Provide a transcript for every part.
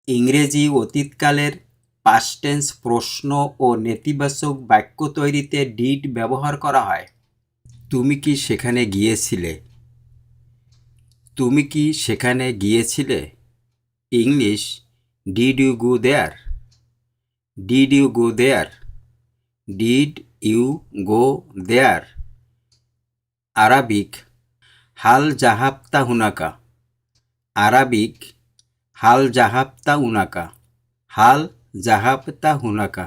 ইংরেজি অতীতকালের past tense প্রশ্ন ও নেতিবাচক বাক্য তৈরিতে ডিড ব্যবহার করা হয়। তুমি কি সেখানে গিয়েছিলে? তুমি কি সেখানে গিয়েছিলে? English, did you go there? Did you go there? Did you go there? Arabic, হাল জাহাবতা হুনাকা? আরবিক, হাল জাহাবতা উনাকা? হাল জাহাবতা হুনাকা?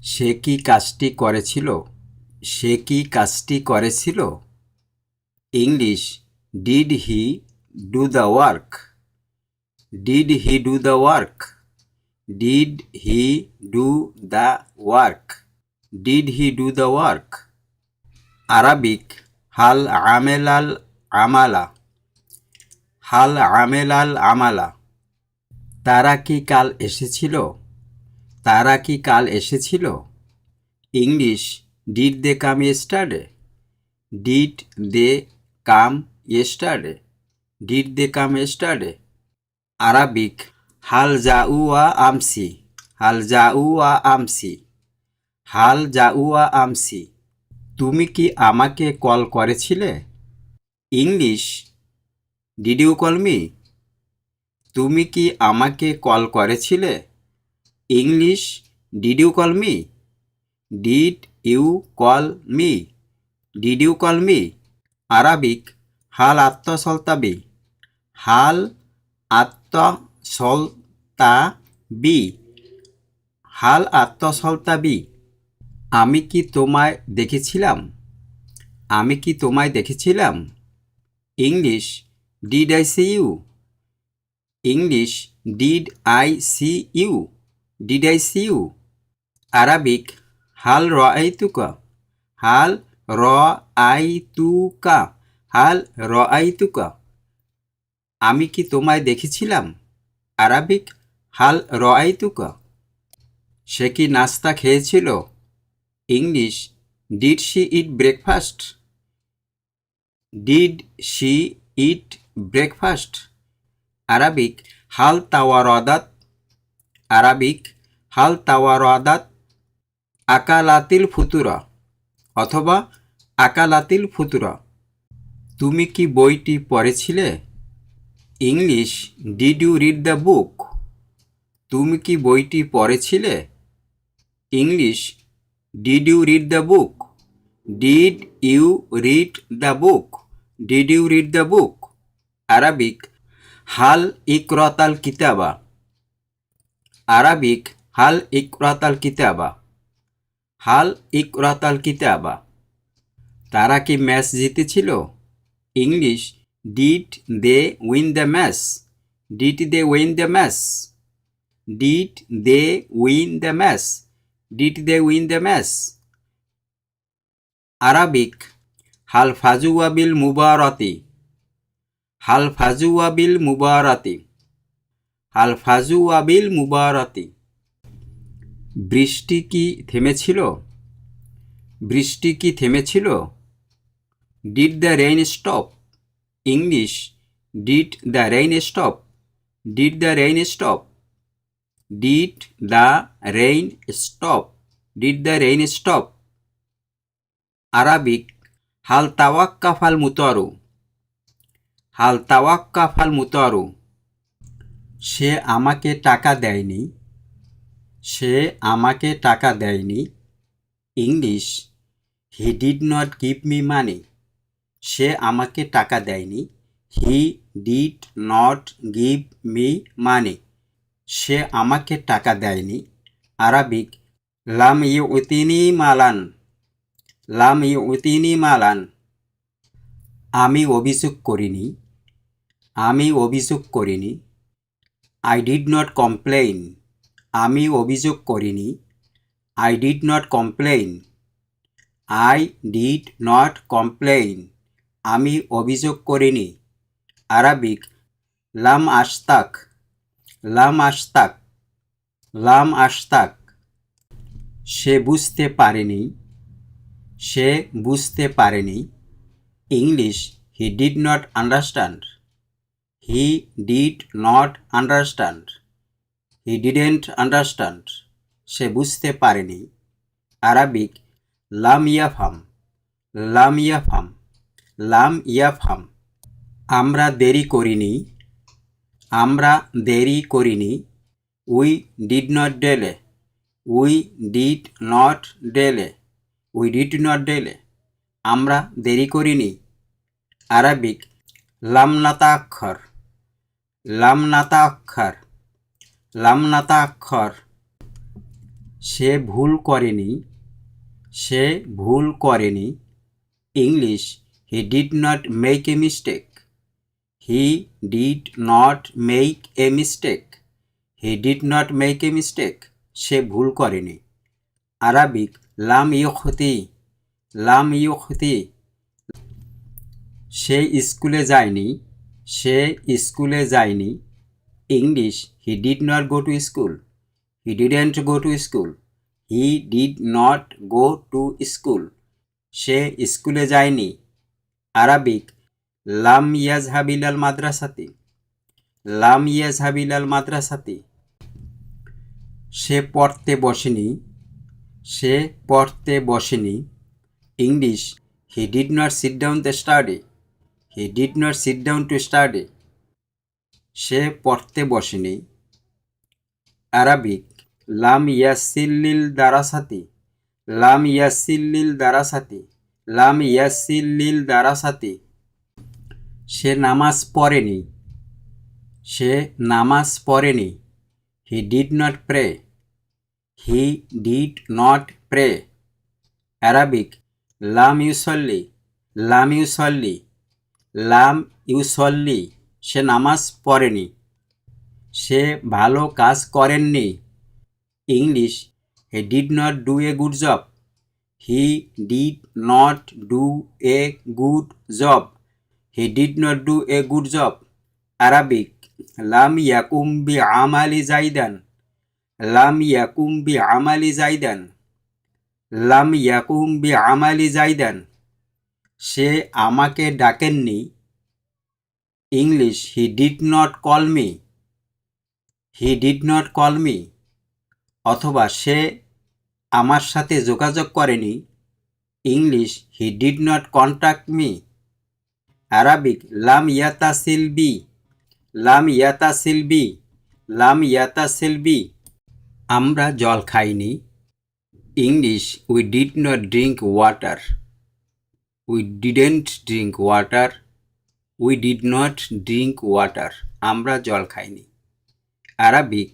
সে কি কাজটি করেছিল? সে কি কাজটি করেছিল? English, did he do the work? Did he do the work? Did he do the work? Did he do the work? Arabic, হাল আমেলাল আমালা? হাল আমেলাল আমালা? তারা কি কাল এসেছিল? তারা কি কাল এসেছিল? English, did they come yesterday? Did they come yesterday? Did they come yesterday? Arabic, হাল জাউয়া আমসি? হাল জাউয়া আমসি? হাল জাউয়া আমসি? তুমি কি আমাকে কল করেছিলে? English, did you call me? তুমি কি আমাকে কল করেছিলে? English, did you call me? Did you call me? Did you call me? Arabic, হাল আত্মসলতাবি? হাল আত্মসলতাবি? হাল আত্মসলতাবি? আমি কি তোমায় দেখেছিলাম? আমি কি তোমায় দেখেছিলাম? English, did I see you? English, did I see you? Did I see you? Arabic, হাল রাআইতুকা? হাল রাআইতুকা? হাল রাআইতুকা? আমি কি তোমায় দেখেছিলাম? আরবিক, হাল রাআইতুকা? সে কি নাস্তা খেয়েছিল? English, did she eat breakfast? Did she eat breakfast? Arabic, হাল তাওয়ারাদাত? আরবিক, হাল তাওয়ারাদাত? আকালাতিল ফুতুরা অথবা আকালাতিল ফুতুরা? তুমি কি বইটি পড়েছিলে? English, did you read the book? তুমি কি বইটি পড়েছিলে? English, did you read the book? Did you read the book? Did you read the book? Arabic, হাল ইকরাতাল কিতাবা? আরবিক, হাল ইকরাতাল কিতাবা? হাল ইকরাতাল কিতাবা? তারা কি ম্যাচ জিতেছিল? English, did they win the match? Did they win the match? Did they win the match? Did they win the match? Arabic, হাল ফাজুয়া বিল মুবারাতি? হাল ফাজুয়া বিল মুবারাতি? হাল ফাজুয়া বিল মুবারাতি? বৃষ্টি কি থেমেছিল? বৃষ্টি কি থেমেছিল? Did the rain stop? English, did the rain stop? Did the rain stop? Did the rain stop? Did the rain stop? Arabic, হাল তাওয়াক্কাফাল মুতারু? হাল তাওয়াক্কাফাল মুতারু? সে আমাকে টাকা দেয়নি। সে আমাকে টাকা দেয়নি। English, he did not give me money? সে আমাকে টাকা দেয়নি। He did not give me money? সে আমাকে টাকা দেয়নি। আরবিক, লাম ইউতিনি মালান? লাম ইউতিনি মালান? আমি অভিযোগ করিনি। আমি অভিযোগ করিনি। I did not complain? আমি অভিযোগ করিনি। I did not complain? I did not complain? আমি অভিযোগ করিনি। আরবিক, লাম আশতাক? লাম আশতাক? লাম আশতাক? সে বুঝতে পারেনি। সে বুঝতে পারেনি। English, he did not understand? He did not understand? He didn't understand, সে বুঝতে পারেনি। আরাবিক লাম ইয়াফহাম, লাম ইয়াফহাম, লাম ইয়াফহাম। আমরা দেরি করিনি, আমরা দেরি করিনি। We did not delay, we did not delay, we did not delay. আমরা দেরি করিনি। আরাবিক লাম নাতাক্ষর, লাম নাতাক্ষর, লাম নাতাক্ষর। সে ভুল করেনি, সে ভুল করেনি। English he did not make a mistake, he did not make a mistake, he did not make a mistake. সে ভুল করেনি। আরাবিক লাম ইউখতি, লাম ইউখতি। সে স্কুলে যায়নি, সে স্কুলে যায়নি। English he did not go to school, he didn't go to school, he did not go to school. সে স্কুলে যায়নি। আরাবিক লাম ইয়াজহাব ইলাল মাদ্রাসাতি, লাম ইয়াজহাব ইলাল মাদ্রাসাতি। সে পড়তে বসেনি, সে পড়তে বসেনি। English he did not sit down to study, he did not sit down to study. সে পড়তে বসেনি। আরাবিক লাম ইয়াসিল্লিল দারাসাতি, লাম ইয়াসিল্লিল দারাসাতি, লাম ইয়াসিল্লিল দারাসাতি। সে নামাজ পড়েনি, সে নামাজ পড়েনি। He did not pray, he did not pray. Arabic লাম ইউসল্লি, লাম ইউসল্লি, লাম ইউসল্লি। সে নামাজ পড়েনি। সে ভালো কাজ করেননি। English he did not do a good job, he did not do a good job, he did not do a good job. Arabic লাম ইয়াকুম বি আমালি জাইদান, লাম ইয়াকুম বি আমালি জাইদান, লাম ইয়াকুম বি আমালি জাইদান। সে আমাকে ডাকেননি। English he did not call me, he did not call me. অথবা সে আমার সাথে যোগাযোগ করেনি। English he did not contact me. Arabic লাম ইয়াতাসিল বি, লাম ইয়াতাসিল বি, লাম ইয়াতাসিল বি। আমরা জল খাইনি। English we did not drink water, we didn't drink water, we did not drink water. আমরা জল খাইনি। আরাবিক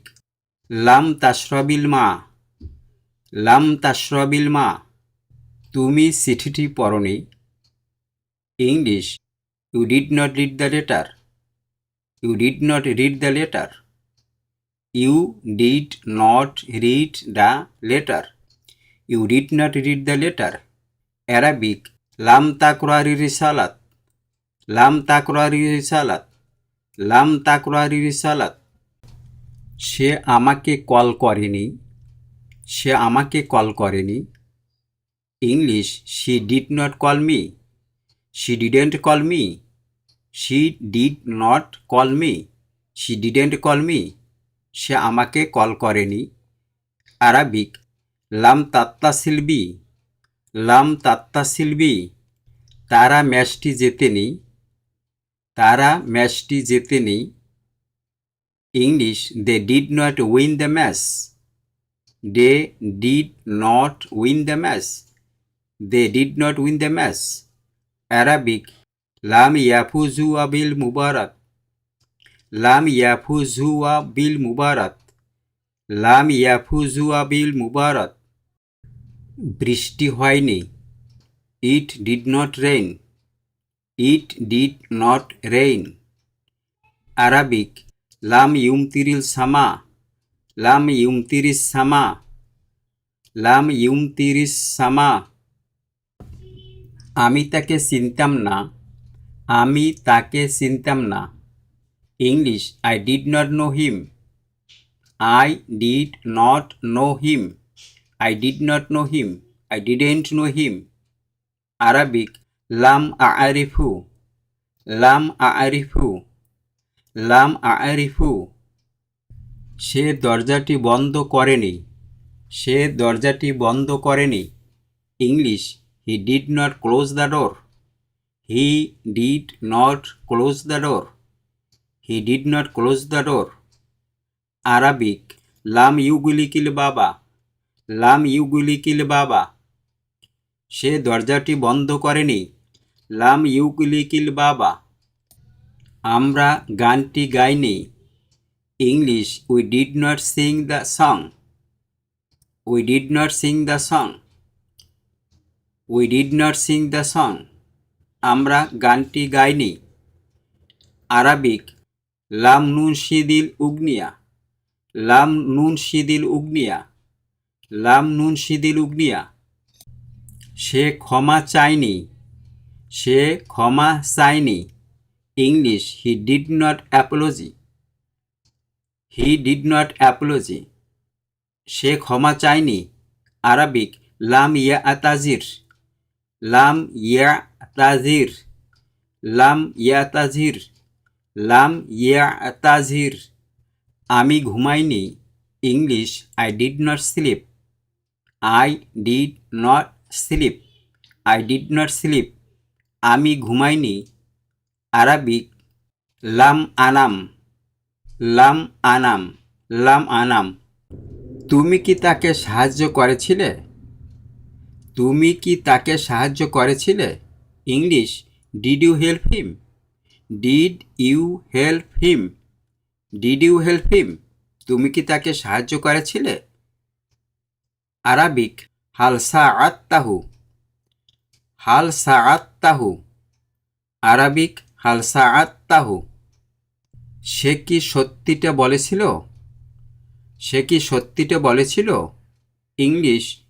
লাম তাশরবিল মা, লাম তাশরবিল মা। তুমি চিঠিটি পড়নি। English you did not read the letter, you did not read the letter, you did not read the letter, you did not read the letter. Arabic লাম তাকরারি রিসালাত, লাম তাকরারি রিসালাত, লাম তাকরারি রিসালাত। সে আমাকে কল করেনি, সে আমাকে কল করেনি। English she did not call me, she didn't call me, she did not call me, she didn't call me. সে আমাকে কল করেনি। আরাবিক লাম তাত্তাসিল বি, লাম তাত্তাসিল বি। তারা ম্যাচটি জেতেনি, তারা ম্যাচটি জেতেনি। English they did not win the match, they did not win the match, they did not win the match. Arabic লাম ইয়াফুজুয়া বিল মুবারাত, লাম ইয়াফুজুয়া বিল মুবারাত, লাম ইয়াফুজুয়া বিল মুবারাত। বৃষ্টি হয়নি। It did not rain, it did not rain. Arabic লাম ইউমতিরিল সামা, লাম ইউমতিরিস সামা, লাম ইউমতিরিস সামা। আমি তাকে চিনতাম না, আমি তাকে চিনতাম না। English I did not know him, I did not know him, I did not know him, I didn't know him. Arabic লাম আরিফু, লাম আরিফু, লাম আরিফু। সে দরজাটি বন্ধ করেনি। সে দরজাটি বন্ধ করেনি। English, he did not close the door. He did not close the door. He did not close the door. Arabic, লাম ইউগুলিকিল বাবা। লাম ইউগুলিকিল বাবা। সে দরজাটি বন্ধ করেনি। লাম ইউগুলিকিল বাবা। আমরা গানটি gynae. English, we did not sing the song. We did not sing the song. We did not sing the song. আমরা গানটি গাইনি। আরাবিক, লাম নুন শিদিল উগনিয়া। লাম নুন শিদিল উগনিয়া। লাম নুন শিদিল উগনিয়া। সে ক্ষমা চায়নি। সে ক্ষমা চায়নি। English, he did not apology. He did not apology. সে ক্ষমা চায়নি। আরাবিক, লাম ইয়া আতাজির। লাম ইয়া তাজির। লাম ইয়া তাজির। লাম ইয়া তাজির। আমি ঘুমাইনি। English, I did not sleep. I did not sleep. I did not sleep. আমি ঘুমাইনি। আরাবিক, লাম আনাম। লাম আনাম। লাম আনাম। তুমি কি তাকে সাহায্য করেছিলে? তুমি কি তাকে সাহায্য করেছিলে? English, did you help him. Did you help him. Did you help him. তুমি কি তাকে সাহায্য করেছিলে? আরাবিক, হাল সাআত্তাহু। হাল সাআত্তাহু। আরাবিক, হাল সাআত্তাহু। সে কি সত্যিটা বলেছিল? সে কি সত্যিটা বলেছিল? English,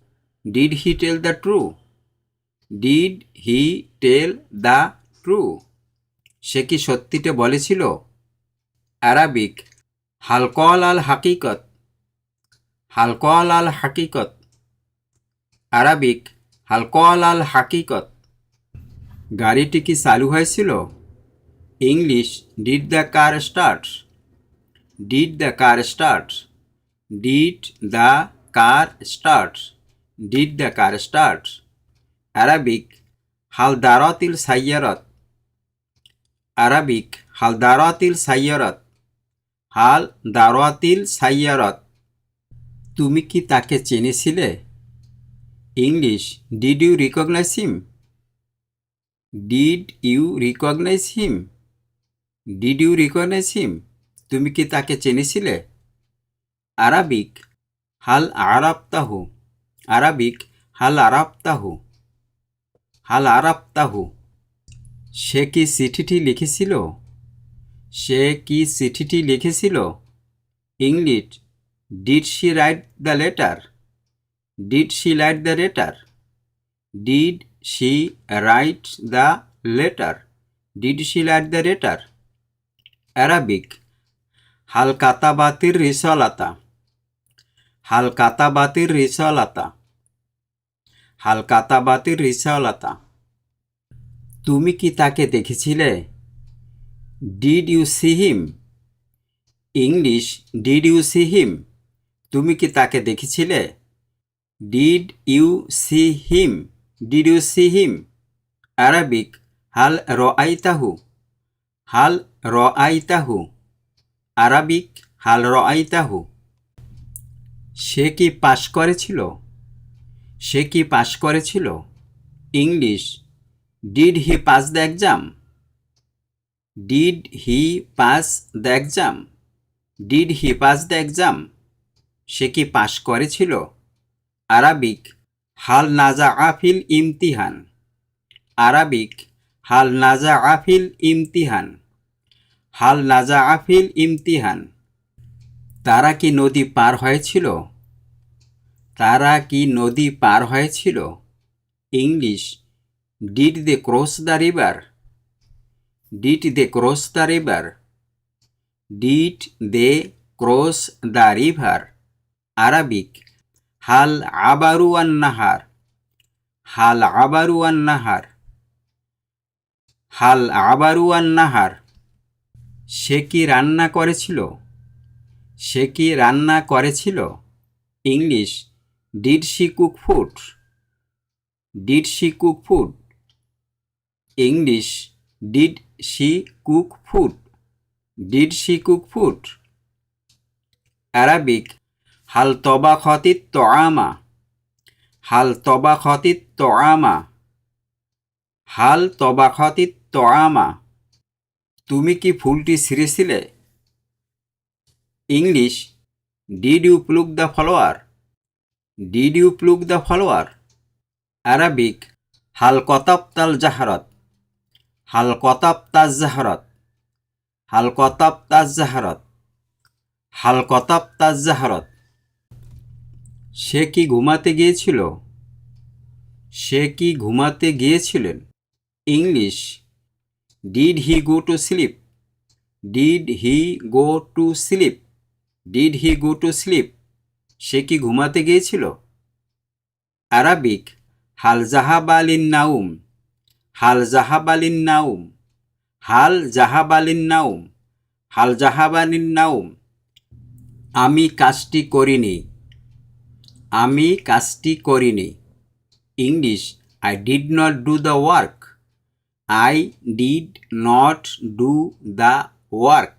did he tell the true. Did he tell the true. সে কি সত্যিটা বলেছিল? আরাবিক, হাল কল আল হাকিকত। হাল কল আল হাকিকত। আরাবিক, হাল কল আল হাকিকত। গাড়িটি কি চালু হয়েছিল? English, did the car start. Did the car start. Did the car start. Did the car start. Arabic, হাল দারাতিল সাইয়ারত। আরাবিক, হাল দারাতিল সাইয়ারত। হাল দারাতিল সাইয়ারত। তুমি কি তাকে চিনেছিলে? English, did you recognize him. Did you recognize him. Did you recognize him. তুমি কি তাকে চিনেছিলে? আরাবিক, হাল আরাফতাহু। আরাবিক, হাল আরাফতাহু। হাল আরাফতাহু। সে কি চিঠিটি লিখেছিল? সে কি চিঠিটি লিখেছিল? English, did she write the letter. Did she write the letter. Did she write the letter. Did she write the letter. Arabic, হাল কাতাবাতির রিসালাতা। হাল কাতাবাতির রিসালাতা। হাল কাতাবাতির রিসালাতা। তুমি কি তাকে দেখেছিলে? Did you see him. English, did you see him. তুমি কি তাকে দেখেছিলে? Did you see him. Did you see him. Arabic, হাল রআইতাহু। হাল রআইতাহু। আরাবিক, হাল রআইতাহু। সে কি পাশ করেছিল? সে কি পাশ করেছিল? English, did he pass the exam. Did he pass the exam. Did he pass the exam. সে কি পাশ করেছিল? আরাবিক, হাল নাজা আফিল ইমতিহান। আরাবিক, হাল নাজা আফিল ইমতিহান। হাল নাজা আফিল ইমতিহান। তারা কি নদী পার হয়েছিল? তারা কি নদী পার হয়েছিল? English, did they cross the river. Did they cross the river. Did they cross the river. Arabic, হাল আবারু আন নাহার। হাল আবারু আন নাহার। হাল আবারু আন নাহার। সে কি রান্না করেছিল? সে কি রান্না করেছিল? English, did she cook food? Did she cook food? English, did she cook food? Did she cook food? Arabic, হাল তবাখতিত তোআমা? হাল তবাখতিত তোআমা? হাল তবাখতিত তোআমা? তুমি কি ফুলটি ছিঁড়েছিলে? English, did you pluck the flower? Did you pluck the flower? Arabic, হাল কতাবতাল জাহরত? হাল কতাবতাজ জাহরত? হাল কতাবতাজ জাহরত? হাল কতাবতাজ জাহরত? সে কি ঘুমাতে গিয়েছিল? সে কি ঘুমাতে গিয়েছিলেন? English, did he go to sleep? Did he go to sleep? Did he go to sleep? সে কি ঘুমাতে গিয়েছিল? অ্যারাবিক, হাল জাহাবালিন নাউম? হাল জাহাবালিন নাউম? হাল জাহাবালিন নাউম? হাল জাহাবালিন নাউম? আমি কাজটি করিনি। আমি কাজটি করিনি। English, I did not do the work? I did not do the work?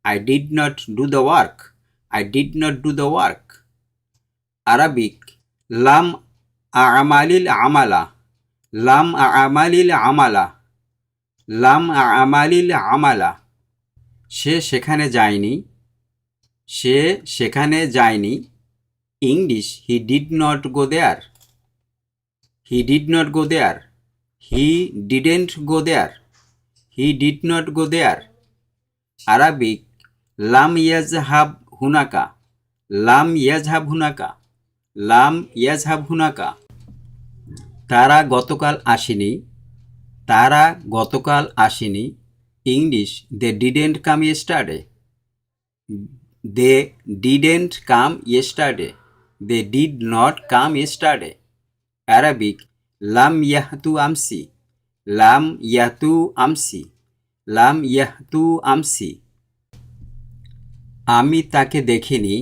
I did not do the work? I did not do the work? Arabic, লাম আমালিল আমালা? লাম আমালিল আমালা? লাম আমালিল আমালা? সে সেখানে যায়নি। সে সেখানে যায়নি। English, he did not go there? He did not go there? He didn't go there? He did not go there? Arabic, লাম ইয়াজহাব হুনাকা? লাম ইয়াজহাব হুনাকা? লাম ইয়াজহাব হুনাকা? তারা গতকাল আসেনি। তারা গতকাল আসেনি। English, they didn't come yesterday? They didn't come yesterday? They did not come yesterday? Arabic, লাম ইয়াহতু আমসি? লাম ইয়াতু আমসি? লাম ইয়াহতু আমসি? আমি তাকে দেখিনি।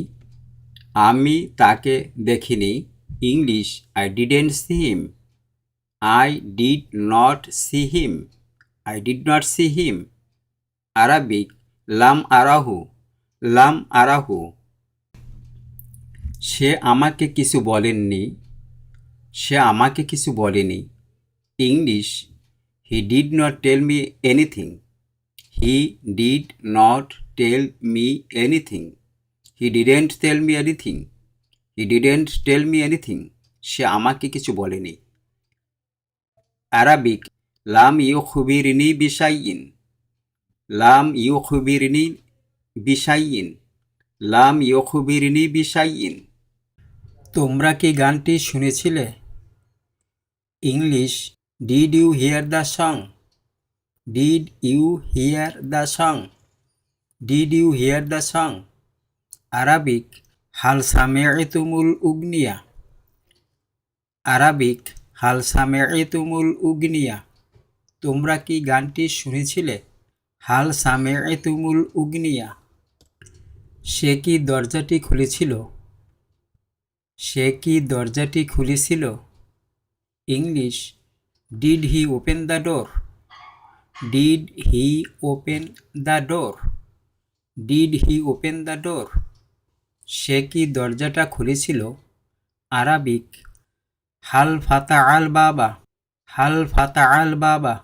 আমি তাকে দেখিনি। English, I didn't see him? I did not see him? I did not see him? Arabic, লাম আরাহু? লাম আরাহু? সে আমাকে কিছু বলেননি। সে আমাকে কিছু বলেনি। English, he did not tell me anything? He did not tell me anything? He didn't tell me anything? He didn't tell me anything? সে আমাকে কিছু বলেনি। আরবিক, লাম ইউখবিরনি বিশাইইন? লাম ইউখবিরনি বিশাইইন? লাম ইউখবিরনি বিশাইইন? তোমরা কি গানটি শুনেছিলে? English, did you hear the song? Did you hear the song? Did you hear the song? Arabic, হাল সামি'তুমুল উগনিয়া? আরবিক, হাল সামি'তুমুল উগনিয়া? তোমরা কি গানটি শুনেছিলে? হাল সামি'তুমুল উগনিয়া? সে কি দরজাটি খুলেছিল? সে কি দরজাটি খুলেছিল? English, did he open the door? Did he open the door? Did he open the door? সে কি দরজাটা খুলেছিল? আরবিক, হাল ফাতা আল বাবা? হাল ফাতা আল বাবা?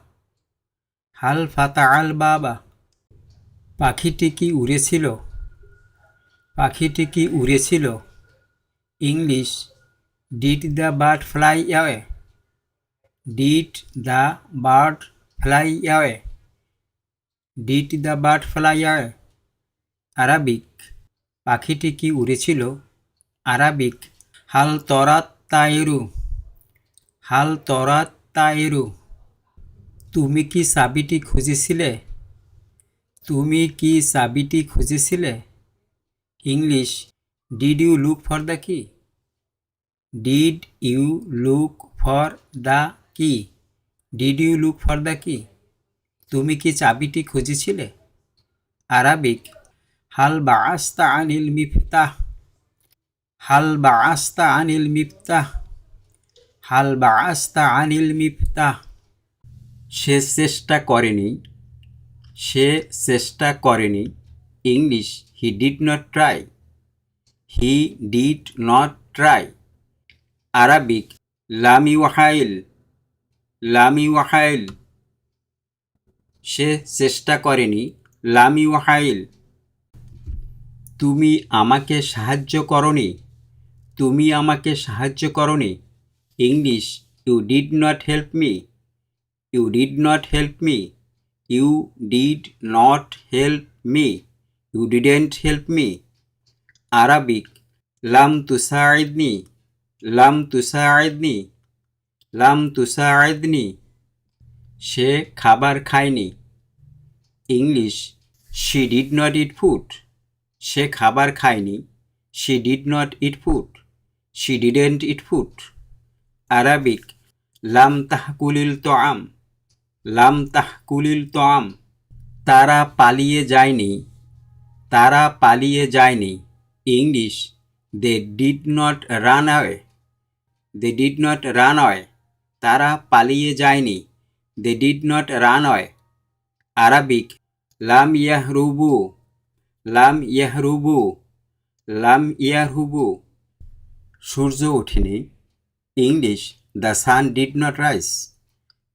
হাল ফাতা আল বাবা? পাখিটি কি উড়েছিল? পাখিটি কি উড়েছিল? English, did the bird fly away? Did the bird fly away? Did the bird fly away? Arabic, পাখিটি কি উড়েছিল? আরবিক, হাল তরাত তাইরু? হাল তরাত তাইরু? তুমি কি চাবিটি খুঁজেছিলে? তুমি কি চাবিটি খুঁজেছিলে? English, did you look for the key? Did you look for the key? Did you look for the key? তুমি কি চাবিটি খুঁজেছিলে? আরবিক, হাল বাআস্তা আনিল মিফতাহ হাল বাআস্তা আনিল মিফতাহ হাল বাআস্তা আনিল মিফতাহ সে চেষ্টা করেনি সে চেষ্টা করেনি English he did not try he did not try Arabic লাম ইউহাইল লাম ইউহাইল সে চেষ্টা করেনি লাম ইউহাইল তুমি আমাকে সাহায্য করনি তুমি আমাকে সাহায্য করনি English you did not help me you did not help me you did not help me you didn't help me Arabic লাম তুসাইদনি লাম তুসাইদনি লাম তুসাইদনি সে খাবার খায়নি English she did not eat food সে খাবার খায়নি she did not eat food she didn't eat food Arabic লাম তাহকুলিল তোআম লাম তাহকুলিল তোআম তারা পালিয়ে যায়নি তারা পালিয়ে যায়নি English they did not run away they did not run away তারা পালিয়ে যায়নি they did not run away Arabic লাম ইয়াহরুবু লাম ইয়াহরুবু লাম ইয়াহরুবু সূর্য ওঠেনি English the sun did not rise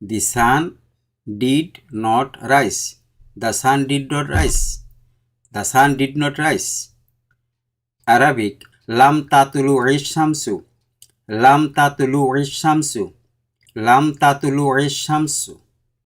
the sun did not rise the sun did not rise the sun did not rise Arabic লাম তাতুলু ইশ শামসু লাম তাতুলু ইশ শামসু লাম তাতুলু ইশ শামসু